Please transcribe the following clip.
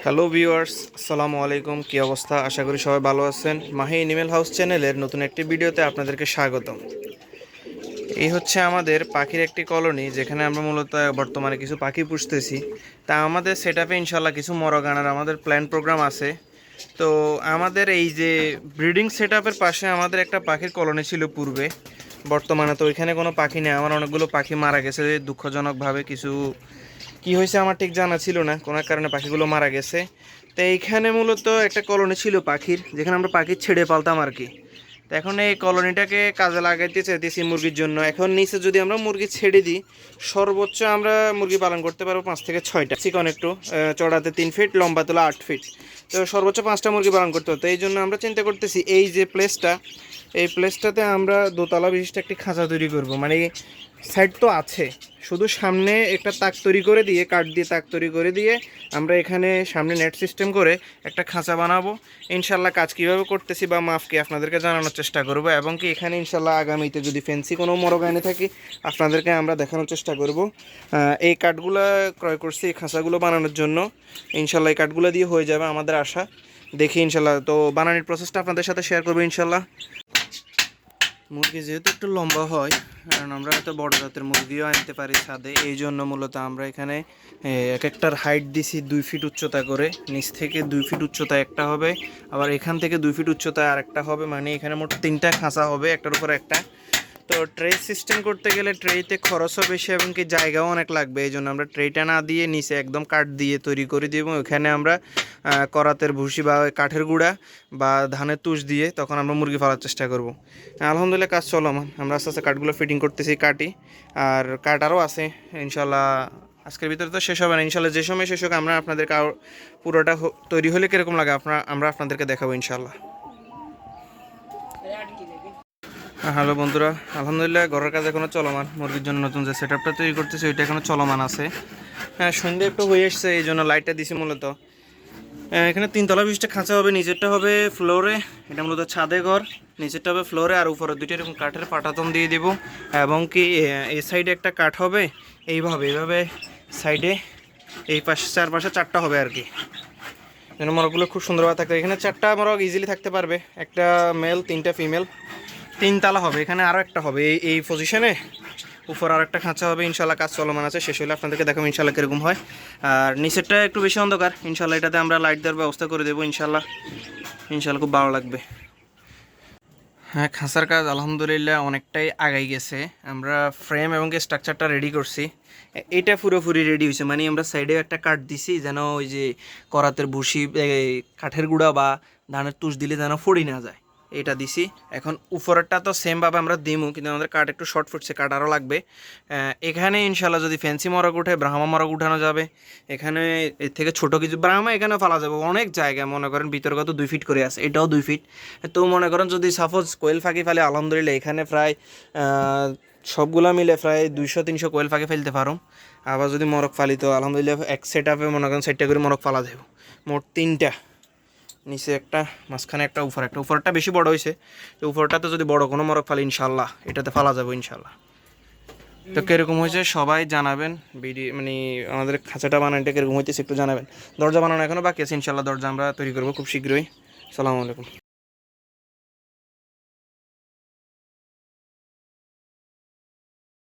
Hello viewers, আসসালামু আলাইকুম। কী অবস্থা? আশা করি সবাই ভালো আছেন। মাহি এনিমেল হাউস চ্যানেলের নতুন একটি ভিডিওতে আপনাদেরকে স্বাগতম। এই হচ্ছে আমাদের পাখির একটি কলোনি, যেখানে আমরা মূলত বর্তমানে কিছু পাখি পুষতেছি। তা আমাদের সেট আপে ইনশাল্লাহ কিছু মরগ আনার আমাদের প্ল্যান প্রোগ্রাম আছে। তো আমাদের এই যে ব্রিডিং সেট আপের পাশে আমাদের একটা পাখির কলোনি ছিল পূর্বে। বর্তমানে তো ওইখানে কোনো পাখি নেই। আমার অনেকগুলো পাখি মারা গেছে দুঃখজনকভাবে। কিছু কি হয়েছে আমার ঠিক জানা ছিল না, কোনো কারণে পাখিগুলো মারা গেছে। তো এইখানে মূলত একটা কলোনি ছিল পাখির, যেখানে আমরা পাখি ছেড়ে পালতাম আর কি। তো এখন এই কলোনিটাকে কাজে লাগাইতে চাইতেছি মুরগির জন্য। এখন নিচে যদি আমরা মুরগি ছেড়ে দিই, সর্বোচ্চ আমরা মুরগি পালন করতে পারবো 5 থেকে 6টা। চিকন একটু চড়াতে 3 ফিট, লম্বা তোলা 8 ফিট। তো সর্বোচ্চ 5টা মুরগি পালন করতে হতো। এই জন্য আমরা চিন্তা করতেছি এই যে প্লেসটা, এই প্লেসটাতে আমরা দোতলা বিশিষ্ট একটি খাঁচা তৈরি করব। মানে সাইড তো আছে, শুধু সামনে একটা তাক তৈরি করে দিয়ে, কাঠ দিয়ে তাক তৈরি করে দিয়ে আমরা এখানে সামনে নেট সিস্টেম করে একটা খাঁচা বানাবো। ইনশাল্লাহ কাজ কীভাবে করতেছি বা মাফকে আপনাদেরকে জানানোর চেষ্টা করব, এবং কি এখানে ইনশাল্লাহ আগামীতে যদি ফেন্সি কোনো মরগ এনে থাকি আপনাদেরকে আমরা দেখানোর চেষ্টা করব। এই কাঠগুলো ক্রয় করছি এই খাঁচাগুলো বানানোর জন্য। ইনশাল্লাহ এই কাঠগুলো দিয়ে হয়ে যাবে আমাদের আশা। দেখি ইনশাল্লাহ, তো বানানোর প্রসেসটা আপনাদের সাথে শেয়ার করবো ইনশাল্লাহ। মুরগি যেহেতু একটু লম্বা হয়, কারণ আমরা হয়তো বড় জাতের মুরগিও আনতে পারি ছাদে, এই জন্য মূলত আমরা এখানে এক একটার হাইট দিছি 2 ফিট উচ্চতা করে। নিচ থেকে 2 ফিট উচ্চতা একটা হবে, আবার এখান থেকে 2 ফিট উচ্চতা আর একটা হবে। মানে এখানে মোট 3টা খাঁচা হবে, একটার উপর একটা। তো ট্রে সিস্টেম করতে গেলে ট্রেতে খরচও বেশি এবং কি জায়গাও অনেক লাগবে। এই জন্য আমরা ট্রেটা না দিয়ে নিচে একদম কাঠ দিয়ে তৈরি করে দিব। ওখানে আমরা করাতের ভুসি বা কাঠের গুঁড়া বা ধানের তুষ দিয়ে তখন আমরা মুরগি পালার চেষ্টা করব। আলহামদুলিল্লাহ কাজ চলমান, আমরা আস্তে আস্তে কাঠগুলো ফিটিং করতেছি। কাটি আর কাঠ আরও আছে ইনশাল্লাহ। আজকের ভিতরে তো শেষ হবে না ইনশাল্লাহ। যে সময় শেষ হোক আমরা আপনাদেরকে পুরোটা তৈরি হলে কীরকম লাগে আমরা আপনাদেরকে দেখাবো ইনশাল্লাহ। হ্যালো বন্ধুরা, আলহামদুলিল্লাহ ঘরের কাজ এখনও চলমান। মুরগির জন্য নতুন যে সেট আপটা তৈরি করতেছি ওইটা এখনও চলমান আছে। হ্যাঁ, সন্ধ্যে একটু হয়ে এসছে, এই জন্য লাইটটা দিছি মূলত। এখানে 3তলা বিশিষ্ট খাঁচা হবে। নিচেরটা হবে ফ্লোরে, এটা মূলত ছাদে ঘর। নিচেরটা হবে ফ্লোরে, আর উপরে দুইটা এরকম কাঠের পাটাতন দিয়ে দেবো। এবং কি এই সাইডে একটা কাঠ হবে এইভাবে সাইডে, এই পাশে চারপাশে 4টা হবে আর কি, যেন মরগগুলো খুব সুন্দরভাবে থাকতে। এখানে 4টা মরগ ইজিলি থাকতে পারবে, একটা মেল 3টা ফিমেল। 3তলা হবে, এখানে আরও একটা হবে এই পজিশনে। উপর আর একটা খাঁচা হবে ইনশাল্লাহ। কাজ চলমান আছে, শেষ হলে আপনাদেরকে দেখাবো ইনশাল্লাহ কীরকম হয়। আর নিচেরটা একটু বেশি অন্ধকার, ইনশাল্লাহ এটাতে আমরা লাইট দেওয়ার ব্যবস্থা করে দেবো ইনশাল্লাহ। খুব ভালো লাগবে। হ্যাঁ, খাঁচার কাজ আলহামদুলিল্লাহ অনেকটাই আগাই গেছে। আমরা ফ্রেম এবং স্ট্রাকচারটা রেডি করছি। এটা পুরোপুরি রেডি হয়েছে। মানে আমরা সাইডে একটা কাঠ দিছি, যেন ওই যে করাতের ভুসি, কাঠের গুঁড়া বা ধানের তুষ দিলে যেন ফড়ি না যায়, এটা দিছি। এখন উপরেরটা তো সেমভাবে আমরা দিমু, কিন্তু আমাদের কাঠ একটু শর্ট ফুটছে, কাঠ আরও লাগবে। এখানে ইনশাল্লাহ যদি ফ্যান্সি মরগ উঠে ব্রাহ্মা মরগ উঠানো যাবে। এখানে এর থেকে ছোটো কিছু ব্রাহ্মা এখানেও ফালা যাবে। অনেক জায়গা মনে করেন বিতর্গত 2 ফিট করে আছে, এটাও 2 ফিট। তো মনে করেন যদি সাপোজ কোয়েল ফাঁকি ফেলে, আলহামদুলিল্লাহ এখানে প্রায় সবগুলা মিলে প্রায় 200-300 কোয়েল ফাঁকি ফেলতে পারো। আবার যদি মরগ ফালি তো আলহামদুলিল্লাহ এক সেট আপে মনে করেন 4টা করে মরগ ফালা দেবো। মোট 3টা, নিচে একটা, মাঝখানে একটা, উপর একটা। উপরটা বেশি বড় হয়েছে, তো উপরটাতে যদি বড় কোনো মরগ ফালি ইনশাল্লাহ এটাতে ফালা যাবে ইনশাল্লাহ। তো কীরকম হয়েছে সবাই জানাবেন। মানে আমাদের খাঁচাটা বানানোটা কীরকম হইতেছে একটু জানাবেন। দরজা বানানো এখনও বাকি আছে, ইনশাল্লাহ দরজা আমরা তৈরি করবো খুব শীঘ্রই। আসসালামু আলাইকুম।